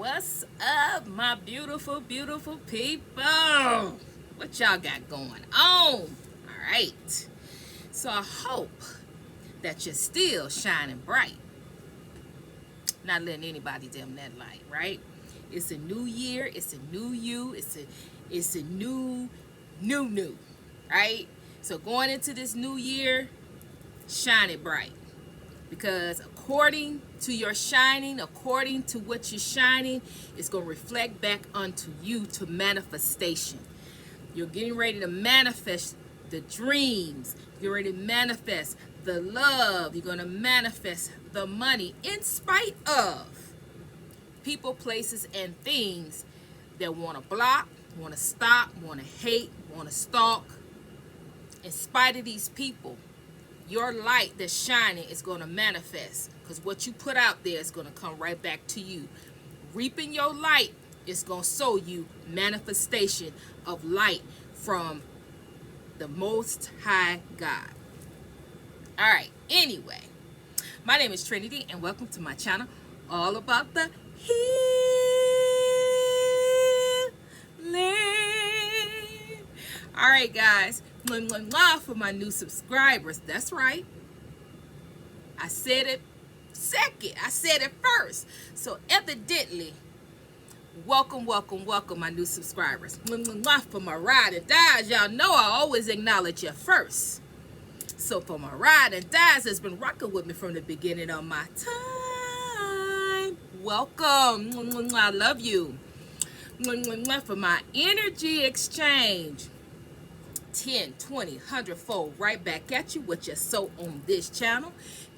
What's up, my beautiful, beautiful people? What y'all got going on? All right. So I hope that you're still shining bright, not letting anybody dim that light, right? It's a new year. It's a new you. It's a new, right? So going into this new year, shine it bright. Because according to your shining, according to what you're shining, it's going to reflect back unto you to manifestation. You're getting ready to manifest the dreams. You're ready to manifest the love. You're going to manifest the money in spite of people, places, and things that want to block, want to stop, want to hate, want to stalk. In spite of these people, your light that's shining is going to manifest, because what you put out there is going to come right back to you. Reaping your light is going to sow you manifestation of light from the Most High God. All right, anyway, my name is Trinity, and welcome to my channel, all about the healing. All right, guys, for my new subscribers, that's right, I said it second. I said it first. So evidently, welcome, my new subscribers. For my ride and dies, y'all know I always acknowledge you first. So for my ride and dies that's been rocking with me from the beginning of my time, welcome. I love you. For my energy exchange, 10, 20, 100-fold right back at you. What you sow on this channel,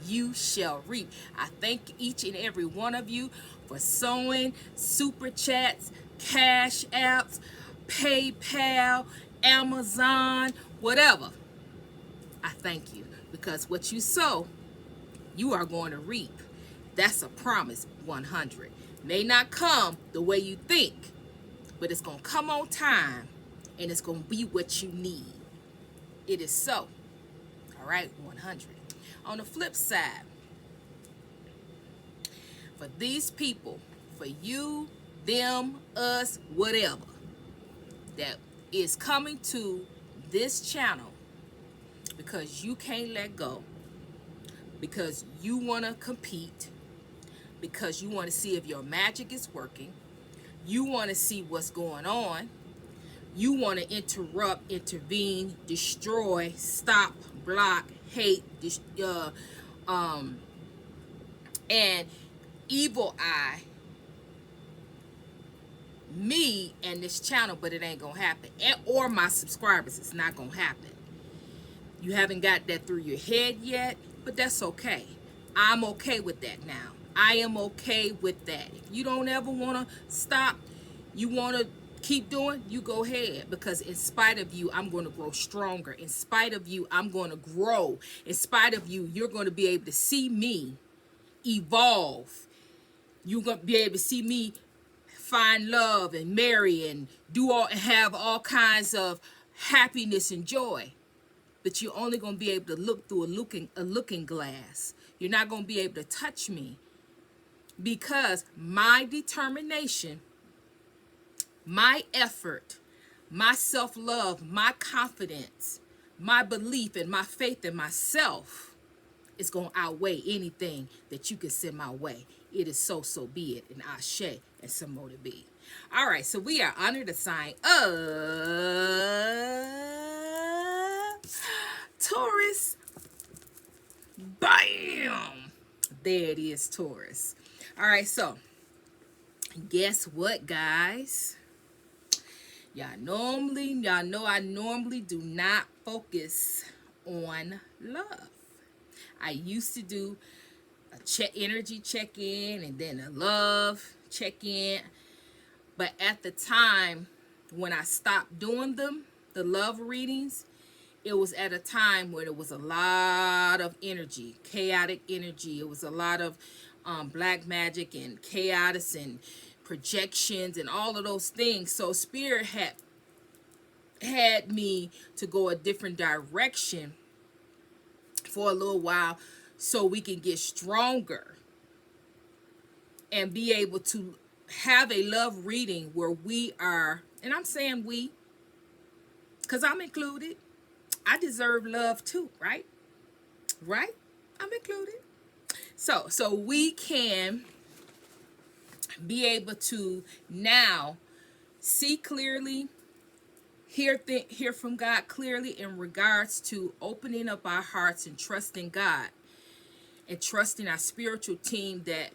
you shall reap. I thank each and every one of you for sowing super chats, cash apps, PayPal, Amazon, whatever. I thank you, because what you sow, you are going to reap. That's a promise. 100 may not come the way you think, but it's going to come on time, and it's going to be what you need. It is so. All right, 100. On the flip side, for these people, for you, them, us, whatever, that is coming to this channel because you can't let go, because you want to compete, because you want to see if your magic is working, you want to see what's going on, you want to interrupt, intervene, destroy, stop, block, hate, and evil eye me and this channel, but it ain't gonna happen. Or my subscribers, it's not gonna happen. You haven't got that through your head yet, but that's okay. I'm okay with that now. I am okay with that. If you don't ever want to stop, you want to keep doing, you go ahead, because in spite of you, I'm going to grow stronger. In spite of you, I'm going to grow. In spite of you, you're going to be able to see me evolve. You're going to be able to see me find love and marry and have all kinds of happiness and joy. But you're only going to be able to look through a looking glass. You're not going to be able to touch me, because my determination, my effort, my self-love, my confidence, my belief, and my faith in myself is going to outweigh anything that you can send my way. It is so be it, and Ashe, and some more to be. All right, so we are under the sign of Taurus. Bam! There it is, Taurus. All right, so guess what, guys? Y'all know I normally do not focus on love. I used to do a energy check-in and then a love check-in. But at the time when I stopped doing them, the love readings, it was at a time where there was a lot of energy, chaotic energy. It was a lot of black magic and chaos and projections and all of those things. So Spirit had me to go a different direction for a little while, so we can get stronger and be able to have a love reading where we are, and I'm saying we, because I'm included. I deserve love too, right? Right? I'm included. So we can be able to now see clearly, hear from God clearly in regards to opening up our hearts and trusting God and trusting our spiritual team that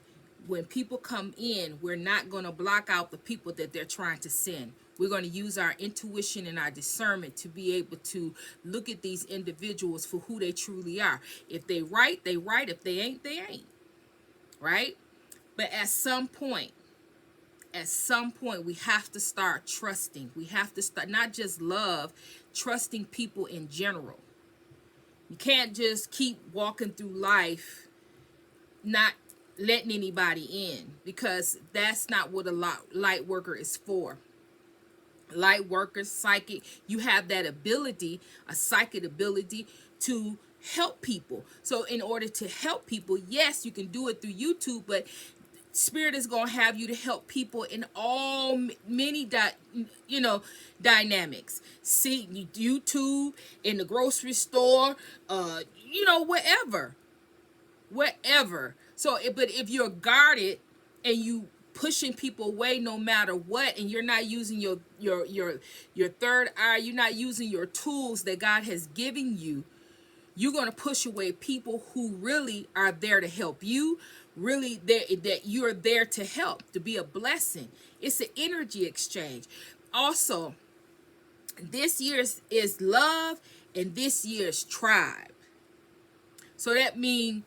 when people come in, we're not going to block out the people that they're trying to send. We're going to use our intuition and our discernment to be able to look at these individuals for who they truly are. If they right, they right. If they ain't, they ain't. Right? But at some point, we have to start trusting. We have to start not just love, trusting people in general. You can't just keep walking through life not letting anybody in, because that's not what a light worker is for. Light workers, psychic, you have that ability, a psychic ability to help people. So in order to help people, yes, you can do it through YouTube, but Spirit is going to have you to help people in all many dynamics. See YouTube, in the grocery store, wherever. So but if you're guarded and you pushing people away no matter what, and you're not using your third eye, you're not using your tools that God has given you, you're going to push away people who really are there to help you, really that you're there to help, to be a blessing. It's an energy exchange. Also, this year's is love, and this year's tribe. So that means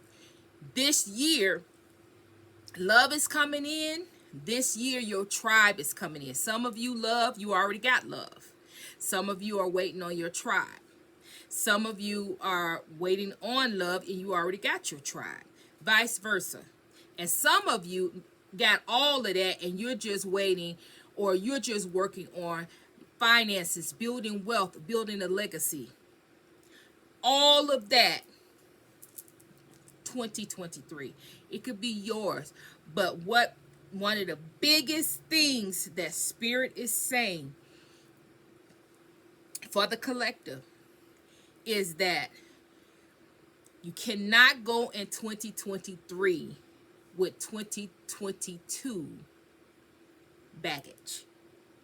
this year, love is coming in. This year, your tribe is coming in. Some of you love, you already got love. Some of you are waiting on your tribe. Some of you are waiting on love and you already got your tribe. Vice versa. And some of you got all of that and you're just waiting, or you're just working on finances, building wealth, building a legacy. All of that, 2023. It could be yours. But one of the biggest things that Spirit is saying for the collective is that you cannot go in 2023 with 2022 baggage.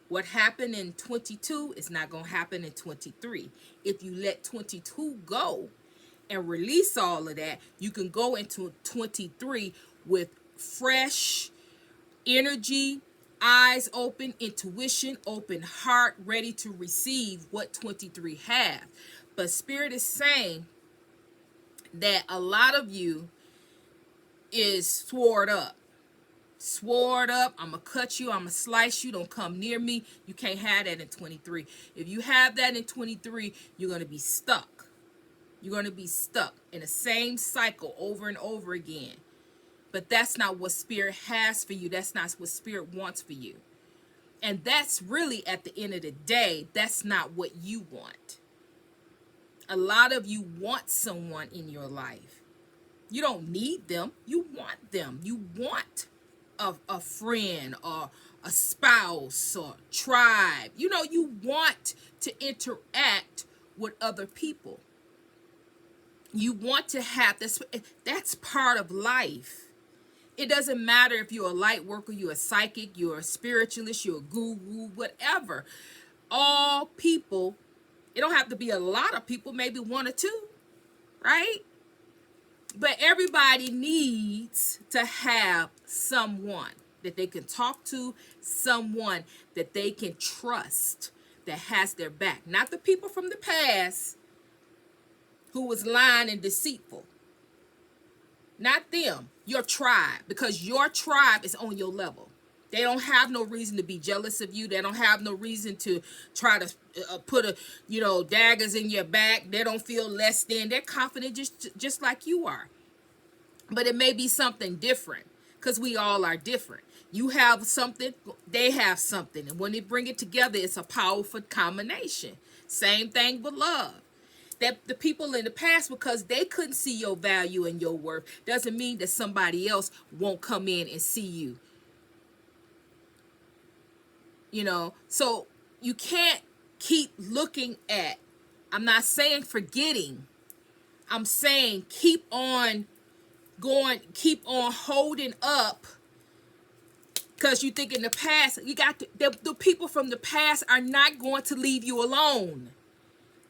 What happened in 22 is not going to happen in 23. If you let 22 go and release all of that, you can go into 23 with fresh energy, eyes open, intuition, open heart, ready to receive what 23 have. But Spirit is saying that a lot of you is swored up. I'm gonna cut you, I'm gonna slice you, don't come near me. You can't have that in 23. If you have that in 23, you're gonna be stuck. You're gonna be stuck in the same cycle over and over again. But that's not what Spirit has for you. That's not what Spirit wants for you. And that's really, at the end of the day, that's not what you want. A lot of you want someone in your life. You don't need them. You want them. You want a friend or a spouse or tribe. You want to interact with other people. You want to have this. That's part of life. It doesn't matter if you're a light worker, you're a psychic, you're a spiritualist, you're a guru, whatever. All people, it don't have to be a lot of people, maybe one or two, right? But everybody needs to have someone that they can talk to, someone that they can trust, that has their back. Not the people from the past who was lying and deceitful. Not them, your tribe, because your tribe is on your level. They don't have no reason to be jealous of you. They don't have no reason to try to put daggers in your back. They don't feel less than. They're confident just like you are. But it may be something different, because we all are different. You have something, they have something. And when they bring it together, it's a powerful combination. Same thing with love. That the people in the past, because they couldn't see your value and your worth, doesn't mean that somebody else won't come in and see you. So you can't keep looking at, I'm not saying forgetting, I'm saying keep on going, keep on holding up, because you think in the past, you got the people from the past are not going to leave you alone.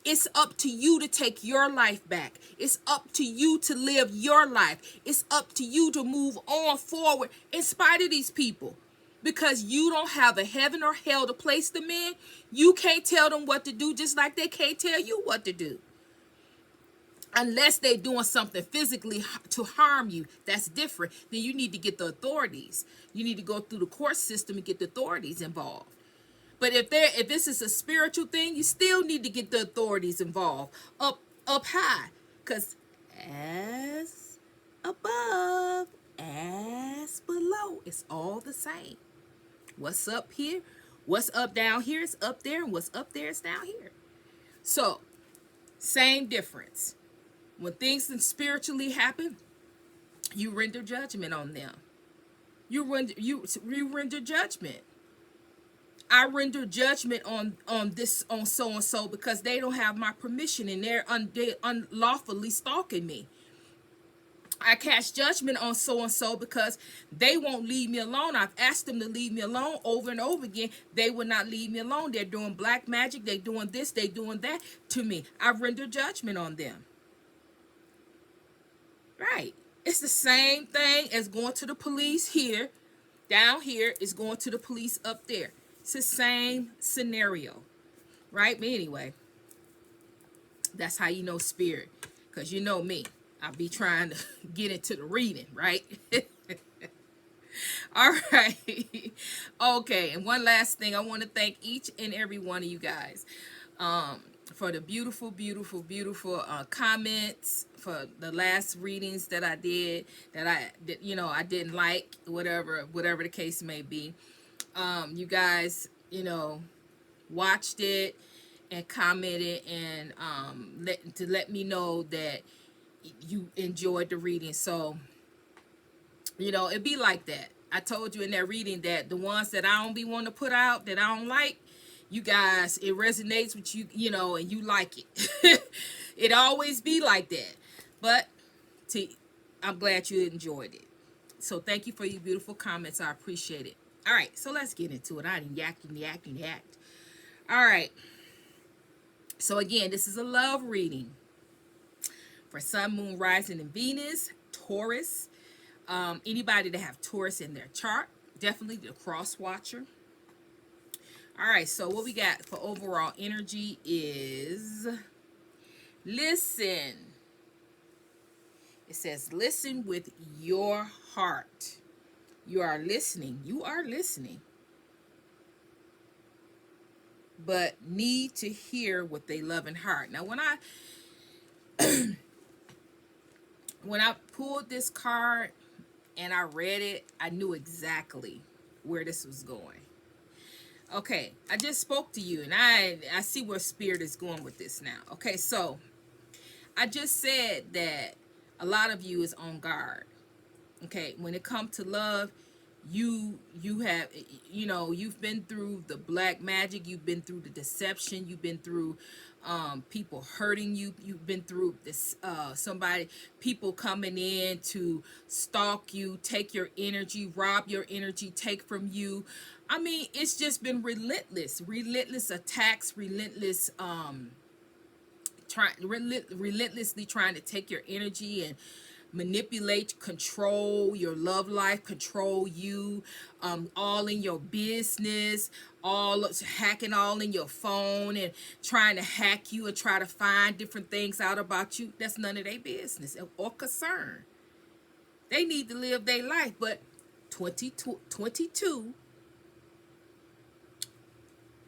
It's up to you to take your life back. It's up to you to live your life. It's up to you to move on forward in spite of these people. Because you don't have a heaven or hell to place them in. You can't tell them what to do, just like they can't tell you what to do. Unless they're doing something physically to harm you. That's different. Then you need to get the authorities. You need to go through the court system and get the authorities involved. But if this is a spiritual thing, you still need to get the authorities involved up high, because as above, as below, it's all the same. What's up here, what's up down here is up there, and what's up there is down here. So same difference. When things spiritually happen, you render judgment on them. You render judgment. I render judgment on so and so because they don't have my permission and they're unlawfully stalking me. I cast judgment on so and so because they won't leave me alone. I've asked them to leave me alone over and over again. They will not leave me alone. They're doing black magic. They're doing this. They're doing that to me. I render judgment on them. Right. It's the same thing as going to the police here. Down here is going to the police up there. It's the same scenario, right? But anyway, that's how you know spirit, because you know me. I'll be trying to get into the reading, right? All right. Okay, and one last thing. I want to thank each and every one of you guys for the beautiful, beautiful, beautiful comments, for the last readings that I did, that I didn't like, whatever the case may be. You guys, watched it and commented and let me know that you enjoyed the reading. So, it'd be like that. I told you in that reading that the ones that I don't be wanting to put out, that I don't like, you guys, it resonates with you, and you like it. It always be like that. But I'm glad you enjoyed it. So thank you for your beautiful comments. I appreciate it. All right, so let's get into it. I didn't yacked. All right. So again, this is a love reading for Sun, Moon, Rising, and Venus, Taurus. Anybody that have Taurus in their chart, definitely the cross watcher. All right, so what we got for overall energy is listen. It says listen with your heart. You are listening. But need to hear with a loving heart. Now, when I pulled this card and I read it, I knew exactly where this was going. Okay, I just spoke to you, and I see where spirit is going with this now. Okay, so I just said that a lot of you is on guard. Okay, when it comes to love, you have, you've been through the black magic, you've been through the deception, you've been through people hurting you, you've been through this people coming in to stalk you, take your energy, rob your energy, take from you. I mean, it's just been relentless attacks, relentlessly trying to take your energy and manipulate, control your love life, control you, all in your business, all hacking all in your phone and trying to hack you and try to find different things out about you. That's none of their business or concern. They need to live their life. But 22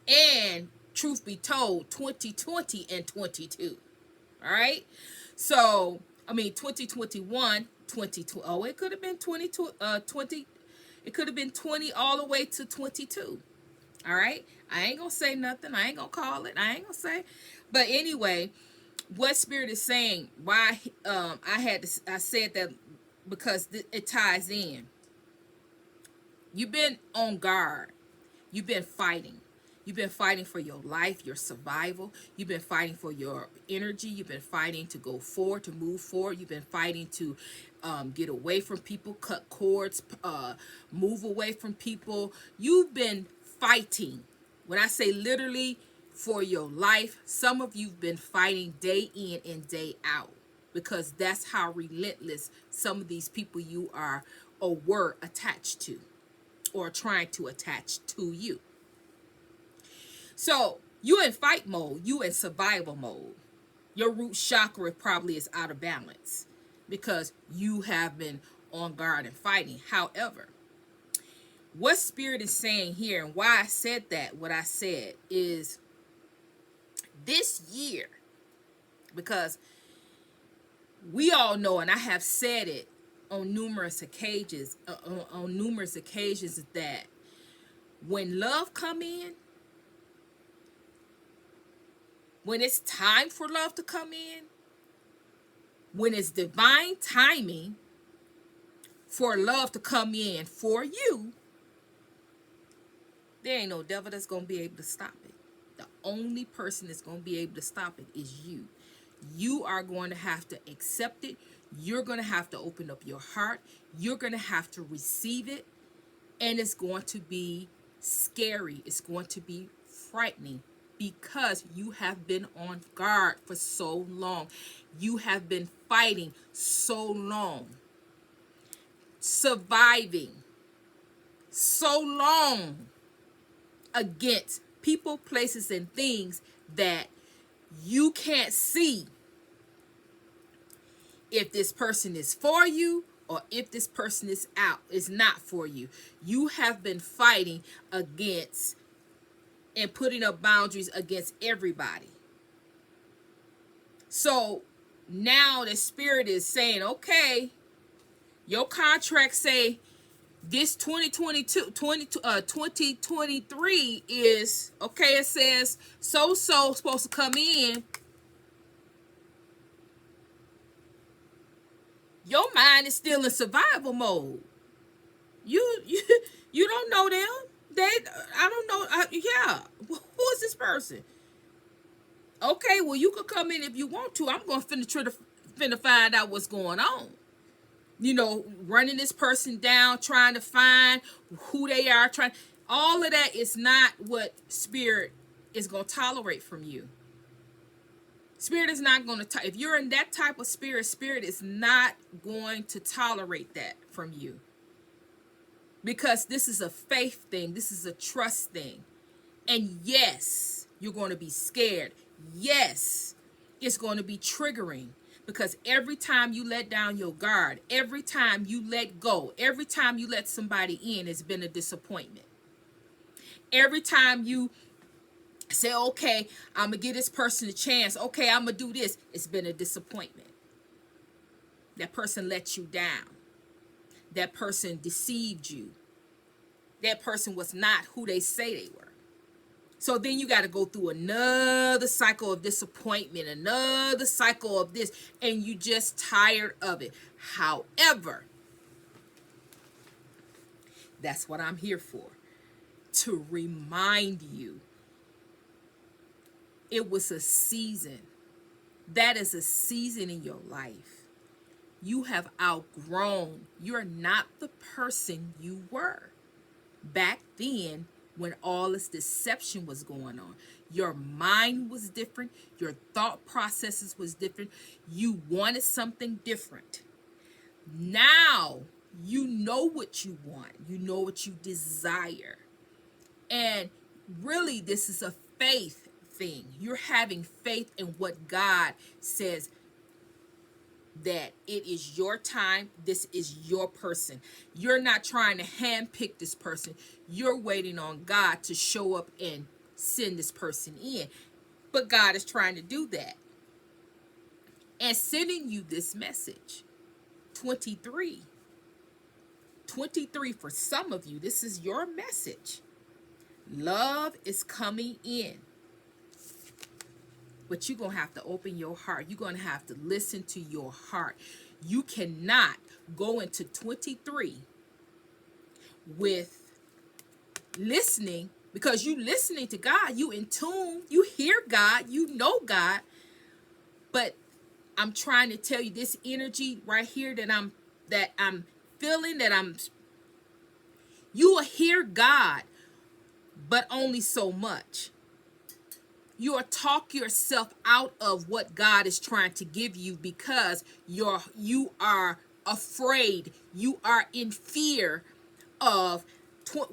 and truth be told, 2020 and 22. All right, so 2021, 22. Oh, it could have been 20. It could have been 20 all the way to 22. All right, I ain't gonna say nothing. I ain't gonna call it. I ain't gonna say. But anyway, what spirit is saying? Why I said that because it ties in. You've been on guard. You've been fighting. You've been fighting for your life, your survival. You've been fighting for your energy. You've been fighting to go forward, to move forward. You've been fighting to get away from people, cut cords, move away from people. You've been fighting. When I say literally for your life, some of you've been fighting day in and day out, because that's how relentless some of these people you are or were attached to, or trying to attach to you. So you in fight mode, you in survival mode. Your root chakra probably is out of balance because you have been on guard and fighting. However, what Spirit is saying here, and why I said that, what I said is this year, because we all know, and I have said it on numerous occasions, that when love come in, when it's time for love to come in, when it's divine timing for love to come in for you, there ain't no devil that's going to be able to stop it. The only person that's going to be able to stop it is you. You are going to have to accept it. You're going to have to open up your heart. You're going to have to receive it. And it's going to be scary. It's going to be frightening, because you have been on guard for so long. You have been fighting so long, surviving so long against people, places, and things that you can't see if this person is for you or if this person is not for you. You have been fighting against and putting up boundaries against everybody. So now the Spirit is saying, okay, your contract say this 2023 is, okay, it says so-so supposed to come in. Your mind is still in survival mode. You don't know them. I don't know. Yeah. Who is this person? Okay, well, you could come in if you want to. I'm going to finna find out what's going on. You know, running this person down, trying to find who they are, all of that is not what Spirit is going to tolerate from you. Spirit is not going to, if you're in that type of spirit, Spirit is not going to tolerate that from you. Because this is a faith thing. This is a trust thing. And yes, you're going to be scared. Yes, it's going to be triggering. Because every time you let down your guard, every time you let go, every time you let somebody in, it's been a disappointment. Every time you say, okay, I'm going to give this person a chance. Okay, I'm going to do this. It's been a disappointment. That person let you down. That person deceived you. That person was not who they say they were. So then you got to go through another cycle of disappointment, another cycle of this, and you just tired of it. However, that's what I'm here for, to remind you it was a season. That is a season in your life. You have outgrown. You're not the person you were back then when all this deception was going on. Your mind was different. Your thought processes was different. You wanted something different. Now you know what you want. You know what you desire. And really, this is a faith thing. You're having faith in what God says, that it is your time. This is your person. You're not trying to handpick this person. You're waiting on God to show up and send this person in. But God is trying to do that and sending you this message. 23 for some of you, this is your message. Love is coming in. But you're going to have to open your heart. You're going to have to listen to your heart. You cannot go into 23 with listening Because you listening to God, you in tune, you hear God, you know God. But I'm trying to tell you, this energy right here that I'm feeling, you will hear God, but only so much. You will talk yourself out of what God is trying to give you because you are afraid. You are in fear of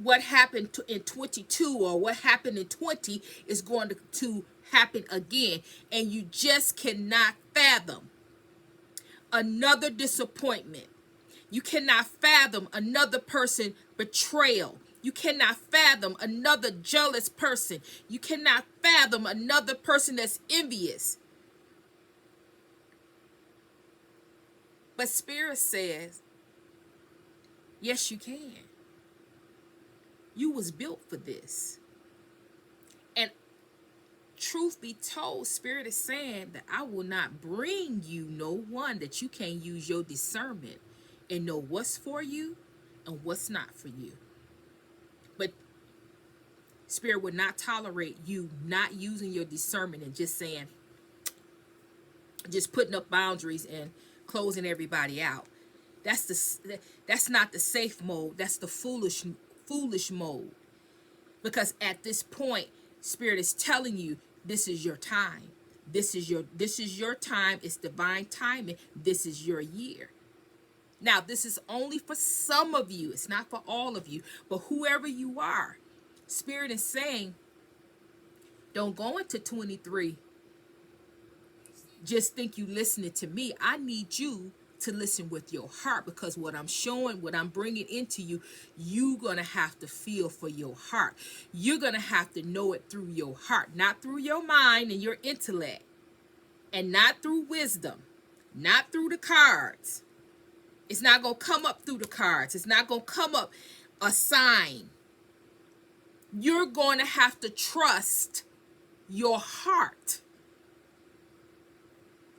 what happened in 22 or what happened in 20 is going to happen again. And you just cannot fathom another disappointment. You cannot fathom another person betrayal. You cannot fathom another jealous person. You cannot fathom another person that's envious. But Spirit says, yes, you can. You was built for this. And truth be told, Spirit is saying that I will not bring you no one that you can't use your discernment and know what's for you and what's not for you. But Spirit would not tolerate you not using your discernment and just putting up boundaries and closing everybody out. That's not the safe mode. That's the foolish mode. Because at this point, Spirit is telling you, this is your time. This is your time. It's divine timing. This is your year. Now, this is only for some of you. It's not for all of you. But whoever you are, Spirit is saying, don't go into 23. Just think you listening to me. I need you to listen with your heart, because what I'm showing, what I'm bringing into you, you're going to have to feel for your heart. You're going to have to know it through your heart, not through your mind and your intellect, and not through wisdom, not through the cards. It's not going to come up through the cards. It's not going to come up a sign. You're going to have to trust your heart.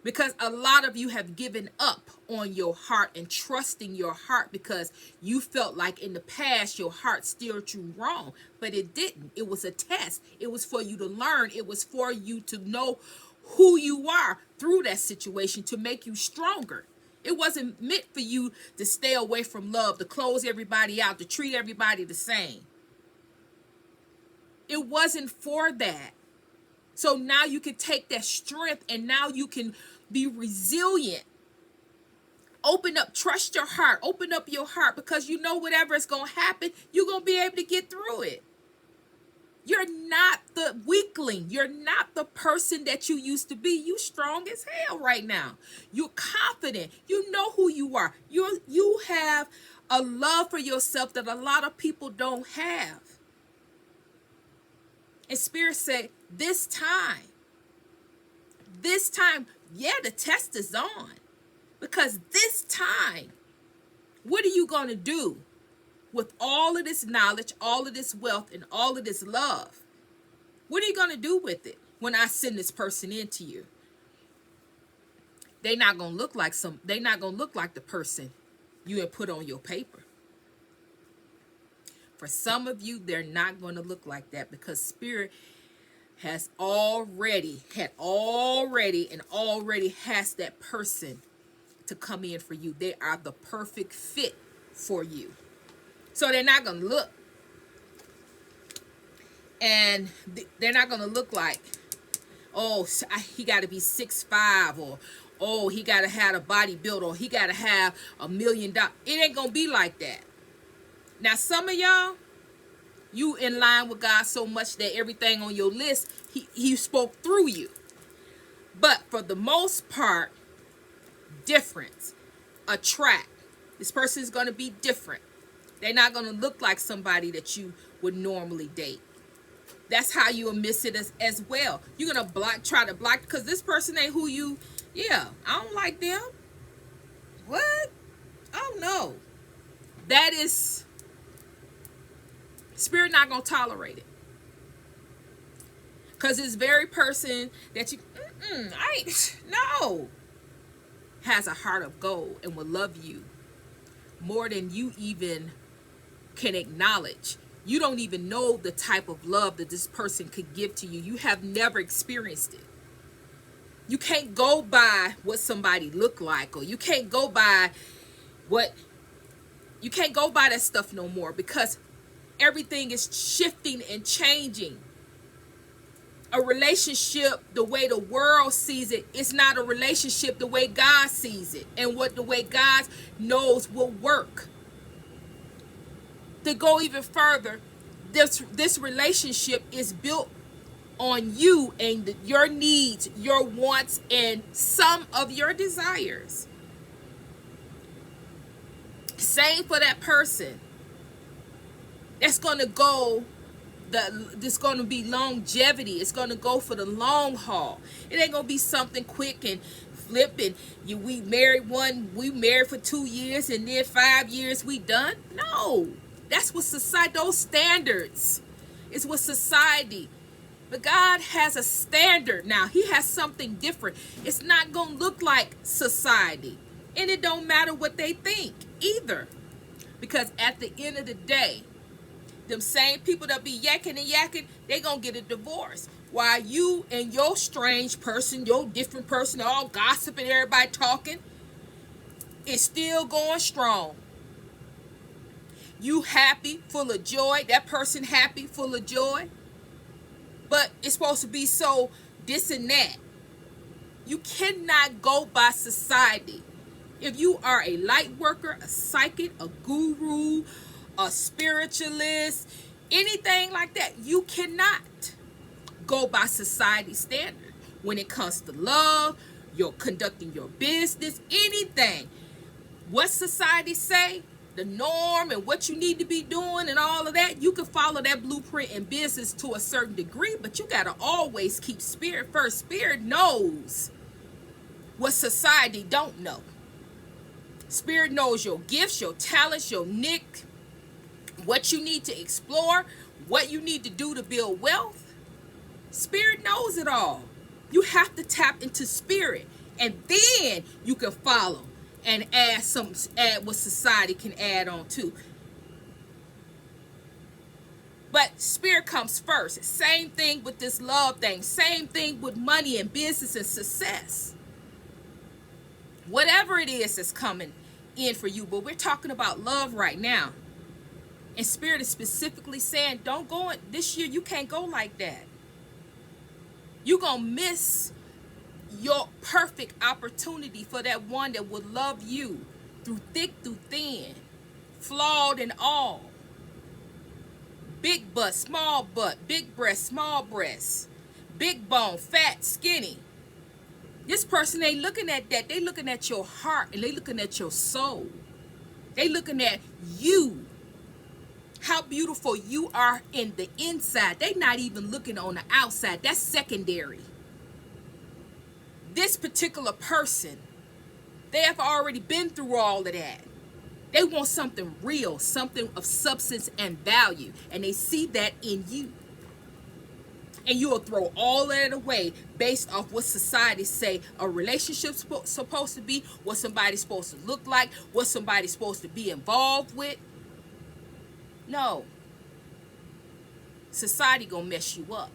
Because a lot of you have given up on your heart and trusting your heart because you felt like in the past your heart steered you wrong. But it didn't. It was a test. It was for you to learn. It was for you to know who you are through that situation to make you stronger. It wasn't meant for you to stay away from love, to close everybody out, to treat everybody the same. It wasn't for that. So now you can take that strength and now you can be resilient. Open up, trust your heart, open up your heart, because you know whatever is going to happen, you're going to be able to get through it. You're not the weakling. You're not the person that you used to be. You strong as hell right now. You're confident. You know who you are. You have a love for yourself that a lot of people don't have. And Spirit said, this time, yeah, the test is on. Because this time, what are you going to do with all of this knowledge, all of this wealth, and all of this love? What are you going to do with it when I send this person into you? They're not going to look like the person you had put on your paper. For some of you, they're not going to look like that, because Spirit has already has that person to come in for you. They are the perfect fit for you. So they're not going to look. And they're not going to look like, oh, he got to be 6'5", or oh, he got to have a body build, or he got to have $1 million. It ain't going to be like that. Now, some of y'all, you in line with God so much that everything on your list, he spoke through you. But for the most part, difference, attract. This person is going to be different. They're not going to look like somebody that you would normally date. That's how you'll miss it as well. You're going to try to block, because this person ain't who you, I don't like them. What? Oh, no. That is, Spirit not going to tolerate it. Because this very person that you, has a heart of gold and will love you more than you even can acknowledge. You don't even know the type of love that this person could give to you. You have never experienced it. You can't go by what somebody look like, or you can't go by that stuff no more, because everything is shifting and changing. A relationship, the way the world sees it, is not a relationship the way God sees it, and what the way God knows will work. To go even further, this relationship is built on you and your needs, your wants, and some of your desires. Same for that person. That's going to go, there's going to be longevity. It's going to go for the long haul. It ain't going to be something quick and flip and we married for 2 years and then 5 years we done. No, that's what society, those standards is what society. But God has a standard now. He has something different. It's not going to look like society. And it don't matter what they think either. Because at the end of the day, them same people that be yakking and yakking, they going to get a divorce. While you and your strange person, your different person, all gossiping, everybody talking, it's still going strong. You happy, full of joy. That person happy, full of joy. But it's supposed to be so this and that. You cannot go by society. If you are a light worker, a psychic, a guru, a spiritualist, anything like that, you cannot go by society standard. When it comes to love, you're conducting your business, anything. What society say, the norm and what you need to be doing and all of that, you can follow that blueprint in business to a certain degree, but you got to always keep spirit first. Spirit knows what society don't know. Spirit knows your gifts, your talents, your nick, what you need to explore, what you need to do to build wealth. Spirit knows it all. You have to tap into spirit, and then you can follow and add what society can add on to. But spirit comes first. Same thing with this love thing. Same thing with money and business and success. Whatever it is that's coming in for you. But we're talking about love right now. And spirit is specifically saying, don't go this year. You can't go like that. You're going to miss your perfect opportunity for that one that would love you through thick, through thin, flawed and all. Big butt, big breast, small breast, big bone, fat, skinny. This person ain't looking at that. They looking at your heart, and they looking at your soul. They looking at you, how beautiful you are in the inside. They not even looking on the outside. That's secondary. This particular person, they have already been through all of that. They want something real, something of substance and value, and they see that in you. And you'll throw all that away based off what society say a relationship's supposed to be, what somebody's supposed to look like, what somebody's supposed to be involved with. No. Society gonna mess you up.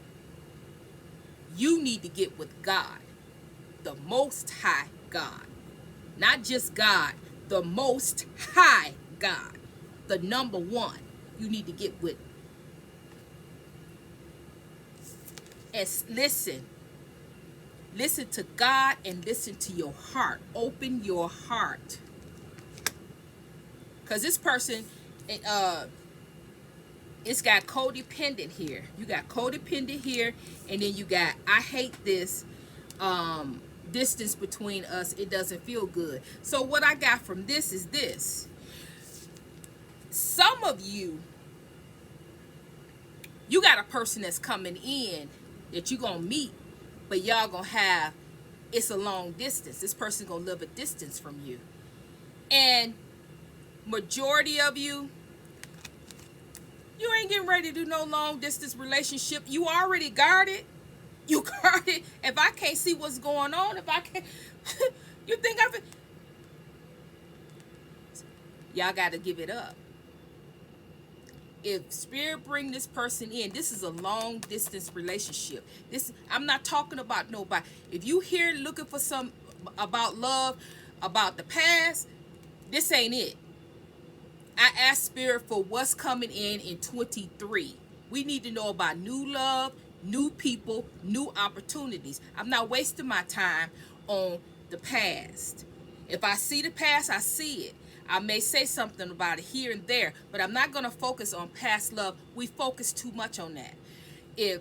You need to get with God, the Most High God. Not just God, the Most High God, the number one. You need to get with. And listen to God and listen to your heart. Open your heart, because this person, it's got codependent here. You got codependent here, and then you got I hate this distance between us. It doesn't feel good. So what I got from this is this. Some of you got a person that's coming in that you're going to meet, but y'all going to have, it's a long distance. This person going to live a distance from you. And majority of you ain't getting ready to do no long distance relationship. You already guarded. You guarded. If I can't see what's going on, if I can't, you think I've, y'all got to give it up. if Spirit bring this person in, this is a long distance relationship. This, I'm not talking about nobody. If you here looking for some about love, about the past, this ain't it. I asked Spirit for what's coming in 23. We need to know about new love, new people, new opportunities. I'm not wasting my time on the past. If I see the past, I see it. I may say something about it here and there, but I'm not going to focus on past love. We focus too much on that. If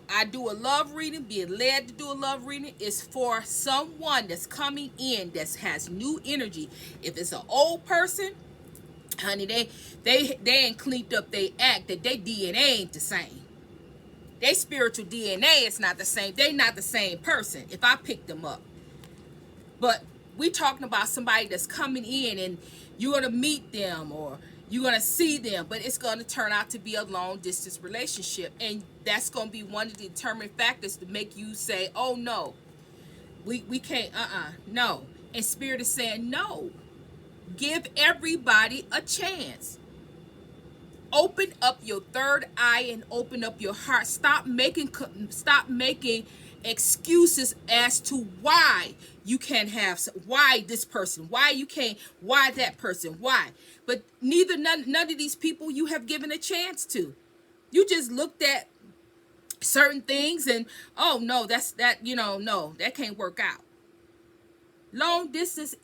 I do a love reading, being led to do a love reading, is for someone that's coming in that has new energy. If it's an old person, honey, they ain't cleaned up they act, that their DNA ain't the same. Their spiritual DNA is not the same. They not the same person if I pick them up. But we talking about somebody that's coming in and you're going to meet them or you're going to see them, but it's going to turn out to be a long distance relationship. And that's going to be one of the determining factors to make you say, oh no, we can't, no. And Spirit is saying, no, give everybody a chance. Open up your third eye and open up your heart. Stop making excuses as to why you can't have, why this person, why you can't, why that person, why. But none of these people you have given a chance to. You just looked at certain things and, oh no, no, that can't work out. Long distance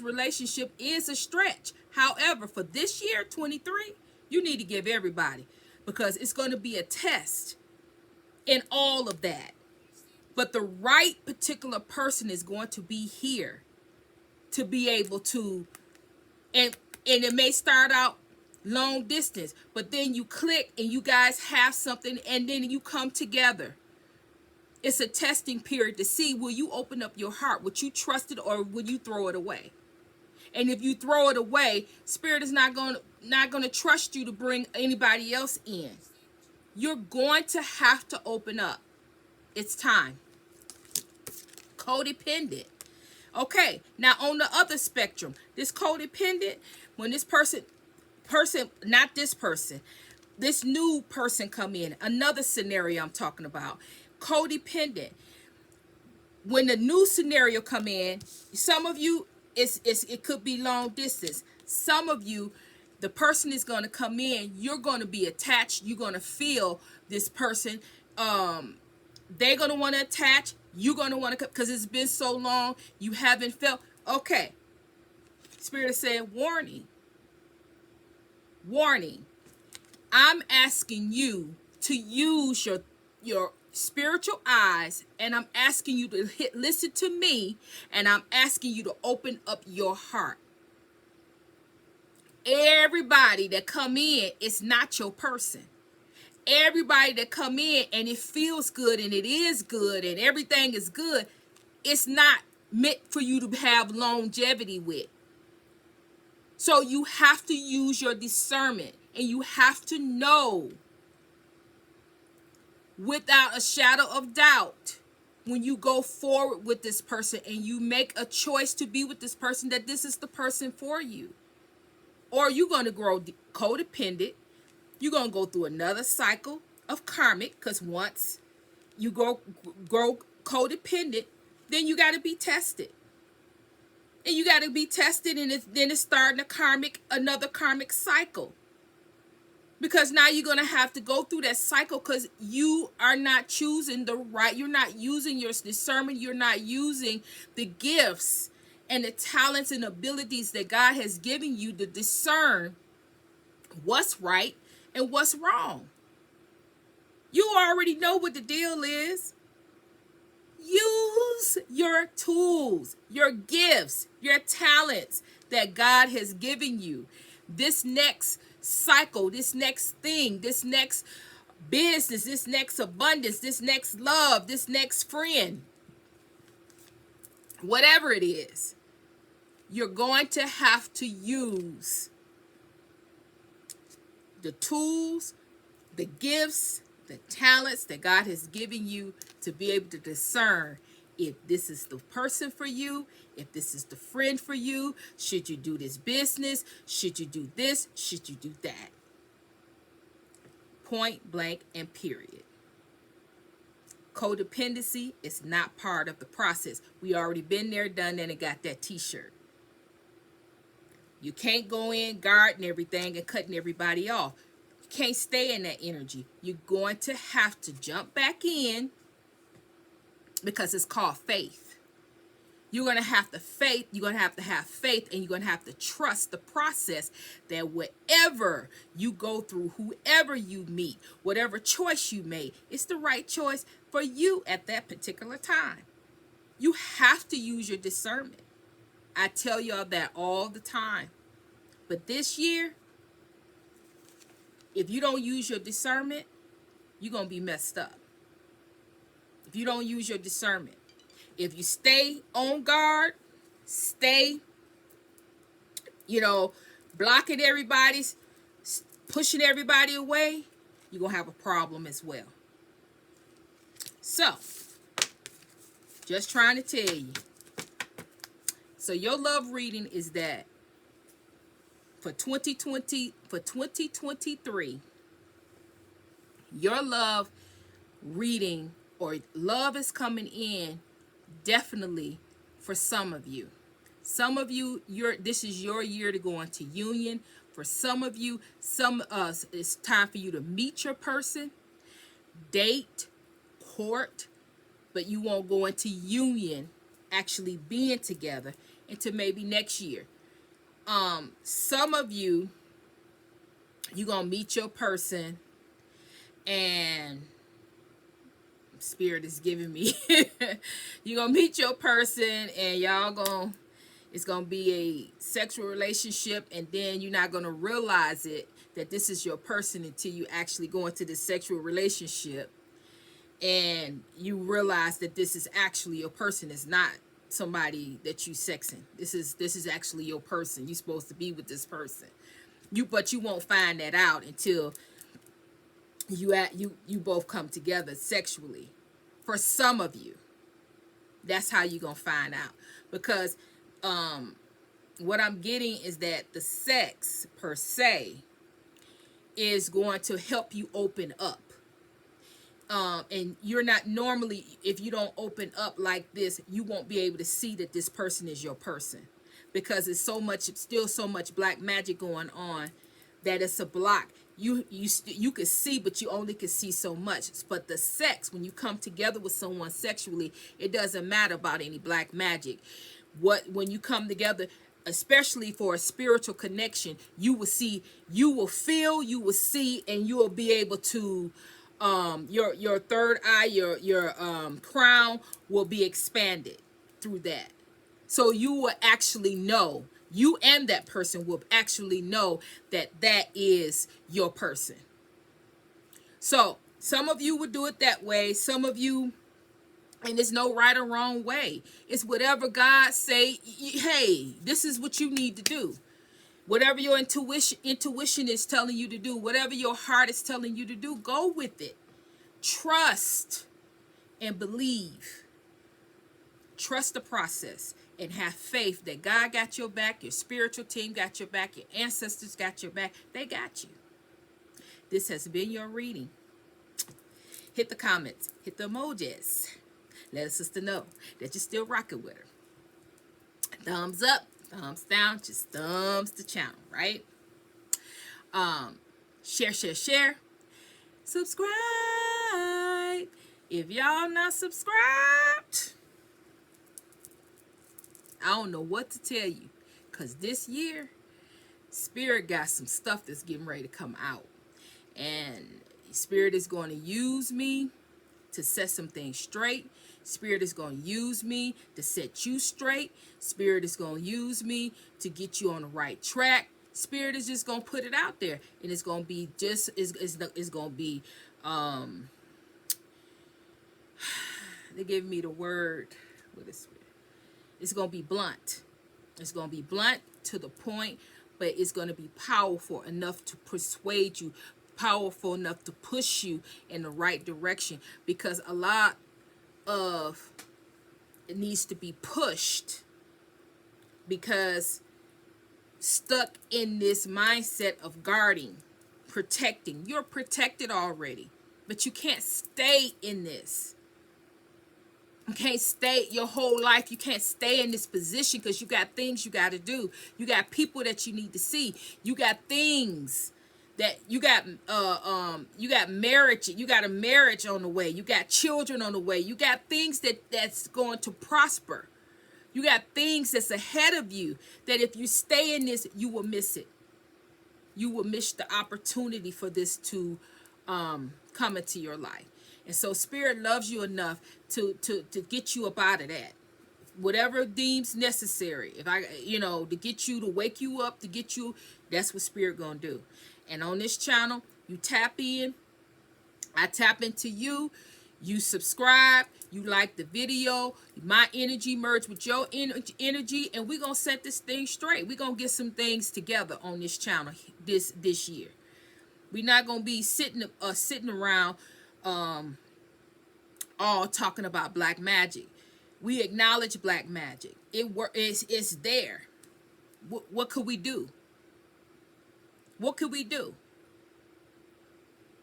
relationship is a stretch. However, for this year, 23, you need to give everybody, because it's going to be a test in all of that. But the right particular person is going to be here to be able to, and it may start out long distance, but then you click and you guys have something and then you come together. It's a testing period to see, will you open up your heart? Would you trust it, or will you throw it away? And if you throw it away, Spirit is not going to trust you to bring anybody else in. You're going to have to open up. It's time. Codependent. Okay, now on the other spectrum, this codependent, when this not this person, this new person come in, another scenario I'm talking about, codependent. When the new scenario come in, some of you, it could be long distance. Some of you, the person is going to come in, you're going to be attached, you're going to feel this person, they're going to want to attach, you're going to want to, because it's been so long, you haven't felt, okay. Spirit is saying, warning. I'm asking you to use your spiritual eyes, and I'm asking you to listen to me, and I'm asking you to open up your heart. Everybody that come in is not your person. Everybody that come in and it feels good and it is good and everything is good, it's not meant for you to have longevity with. So you have to use your discernment, and you have to know without a shadow of doubt, when you go forward with this person and you make a choice to be with this person, that this is the person for you. Or you're going to grow codependent. You're going to go through another cycle of karmic, because once you grow codependent, then you got to be tested. And you got to be tested, and then it's starting another karmic cycle. Because now you're going to have to go through that cycle, because you are not choosing the right, you're not using your discernment, you're not using the gifts and the talents and abilities that God has given you to discern what's right and what's wrong. You already know what the deal is. Use your tools, your gifts, your talents that God has given you. This next cycle, this next thing, this next business, this next abundance, this next love, this next friend, whatever it is, you're going to have to use the tools, the gifts, the talents that God has given you to be able to discern if this is the person for you, if this is the friend for you. Should you do this business? Should you do this? Should you do that? Point blank and period. Codependency is not part of the process. We already been there, done that, and got that t-shirt. You can't go in guarding everything and cutting everybody off. You can't stay in that energy. You're going to have to jump back in, because it's called faith. You're going to have to faith. You're going to have faith, and you're going to have to trust the process that whatever you go through, whoever you meet, whatever choice you made, it's the right choice for you at that particular time. You have to use your discernment. I tell y'all that all the time. But this year, if you don't use your discernment, you're going to be messed up. If you don't use your discernment. If you stay on guard, stay, blocking everybody, pushing everybody away, you're going to have a problem as well. So, just trying to tell you. So, your love reading is that for 2023, your love reading or love is coming in definitely for some of you. Some of you, this is your year to go into union. For some of you, it's time for you to meet your person, date, court, but you won't go into union, actually being together, until maybe next year. Some of you, you're going to meet your person, and Spirit is giving me you're gonna meet your person, and it's gonna be a sexual relationship, and then you're not gonna realize that this is your person until you actually go into this sexual relationship, and you realize that this is actually your person. It's not somebody that you sexing. This is actually your person. You're supposed to be with this person. But you won't find that out until you both come together sexually. For some of you, that's how you're gonna find out, because what I'm getting is that the sex per se is going to help you open up, and you're not normally, if you don't open up like this, you won't be able to see that this person is your person, because it's still so much black magic going on that it's a block. You could see, but you only can see so much. But the sex, when you come together with someone sexually, it doesn't matter about any black magic. When you come together, especially for a spiritual connection, you will see, you will feel, you will see, and you will be able to, your third eye, your crown will be expanded through that. So you will actually know, you and that person will actually know that is your person. So some of you would do it that way. Some of you, and there's no right or wrong way. It's whatever God say, hey, this is what you need to do. Whatever your intuition is telling you to do, whatever your heart is telling you to do, go with it. Trust and believe. Trust the process and have faith that God got your back, your spiritual team got your back, your ancestors got your back. They got you. This has been your reading. Hit the comments, hit the emojis. Let a sister know that you're still rocking with her. Thumbs up, thumbs down, just thumbs the channel, right? Share. Subscribe. If y'all not subscribed, I don't know what to tell you, because this year, Spirit got some stuff that's getting ready to come out. And Spirit is going to use me to set some things straight. Spirit is going to use me to set you straight. Spirit is going to use me to get you on the right track. Spirit is just going to put it out there. And it's going to be just, it's going to be, they gave me the word, what is it? It's going to be blunt. It's going to be blunt to the point, but it's going to be powerful enough to persuade you, powerful enough to push you in the right direction. Because a lot of it needs to be pushed, because stuck in this mindset of guarding, protecting. You're protected already, but you can't stay in this. You can't stay your whole life. You can't stay in this position, because you got things you got to do. You got people that you need to see. You got things that you got marriage. You got a marriage on the way. You got children on the way. You got things that's going to prosper. You got things that's ahead of you that if you stay in this, you will miss it. You will miss the opportunity for this to come into your life. And so Spirit loves you enough to get you up out of that. Whatever deems necessary. If I, to get you, to wake you up, to get you, that's what Spirit gonna do. And on this channel, you tap in, I tap into you, you subscribe, you like the video, my energy merge with your energy, and we're gonna set this thing straight. We're gonna get some things together on this channel this year. We're not gonna be sitting around all talking about black magic. We acknowledge black magic. It's there. What could we do? What could we do?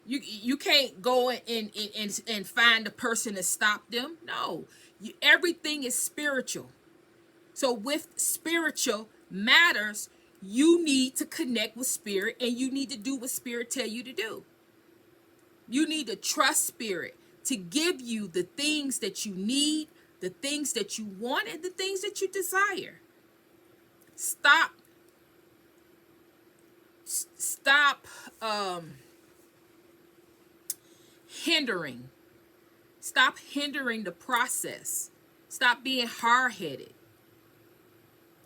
You can't go and find a person to stop them. No. Everything is spiritual. So with spiritual matters, you need to connect with Spirit, and you need to do what Spirit tell you to do. You need to trust Spirit to give you the things that you need, the things that you want, and the things that you desire. Stop hindering. Stop hindering the process. Stop being hard-headed.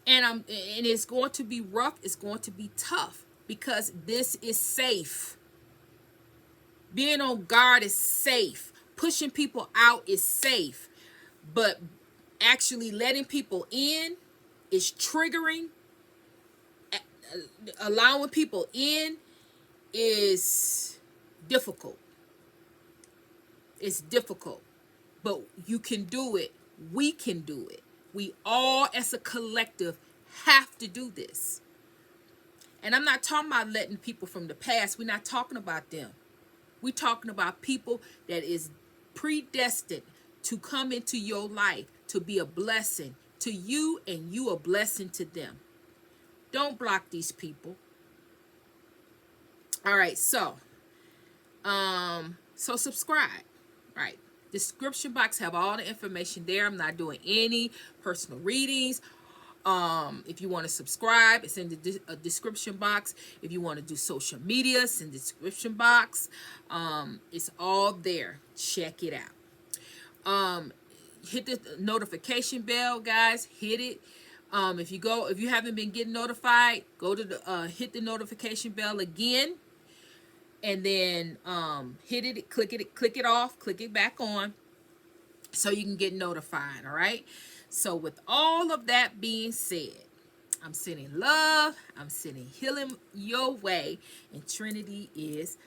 And it's going to be rough. It's going to be tough, because this is safe. Being on guard is safe. Pushing people out is safe. But actually letting people in is triggering. Allowing people in is difficult. It's difficult. But you can do it. We can do it. We all as a collective have to do this. And I'm not talking about letting people from the past. We're not talking about them. We're talking about people that is predestined to come into your life, to be a blessing to you, and you a blessing to them. Don't block these people. All right, so subscribe. All right, description box have all the information there. I'm not doing any personal readings. If you want to subscribe, it's in the description box. If you want to do social media, it's in the description box. It's all there. Check it out. Hit the notification bell, guys. Hit it. If you haven't been getting notified, go to the hit the notification bell again, and then hit it, click it off, click it back on, so you can get notified. All right. So with all of that being said, I'm sending love, I'm sending healing your way, and Trinity is